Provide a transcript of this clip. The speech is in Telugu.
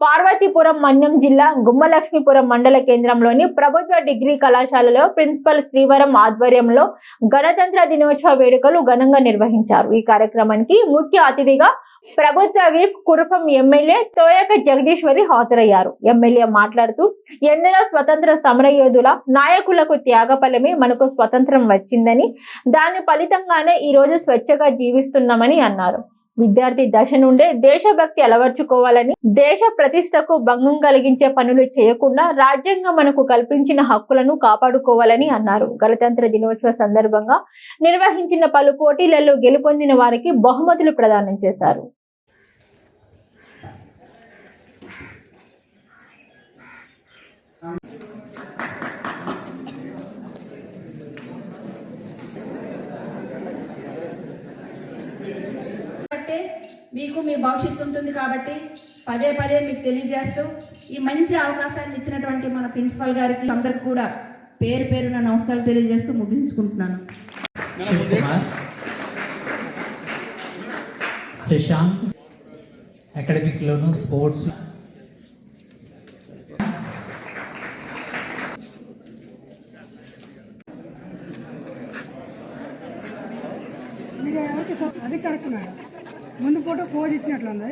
పార్వతీపురం మన్యం జిల్లా గుమ్మలక్ష్మీపురం మండల కేంద్రంలోని ప్రభుత్వ డిగ్రీ కళాశాలలో ప్రిన్సిపల్ శ్రీవరం ఆధ్వర్యంలో గణతంత్ర దినోత్సవ వేడుకలు ఘనంగా నిర్వహించారు। ఈ కార్యక్రమానికి ముఖ్య అతిథిగా ప్రభుత్వ విప్ కురుపం ఎమ్మెల్యే తోయక జగదీశ్వరి హాజరయ్యారు। ఎమ్మెల్యే మాట్లాడుతూ ఎందరో స్వతంత్ర సమరయోధుల నాయకులకు త్యాగఫలమే మనకు స్వతంత్రం వచ్చిందని, దాని ఫలితంగానే ఈ రోజు స్వేచ్ఛగా జీవిస్తున్నామని అన్నారు। విద్యార్థి దశ నుండే దేశభక్తి అలవర్చుకోవాలని, దేశ ప్రతిష్టకు భంగం కలిగించే పనులు చేయకుండా రాజ్యాంగం మనకు కల్పించిన హక్కులను కాపాడుకోవాలని అన్నారు। గణతంత్ర దినోత్సవ సందర్భంగా నిర్వహించిన పలు పోటీలలో గెలుపొందిన వారికి బహుమతులు ప్రదానం చేశారు। మీకు మీ భవిష్యత్తు ఉంటుంది కాబట్టి పదే పదే మీకు తెలియజేస్తూ ఈ మంచి అవకాశాన్ని ఇచ్చినటువంటి మన ప్రిన్సిపల్ గారికి అందరికి కూడా పేరు పేరున నమస్కారాలు తెలియజేస్తూ ముగించుకుంటున్నాను। శశాంక్ అకాడమిక్ లోను స్పోర్ట్స్ అది కరెక్ట్ మేడం, ముందు ఫోటో పోజ్ ఇచ్చినట్లుంది।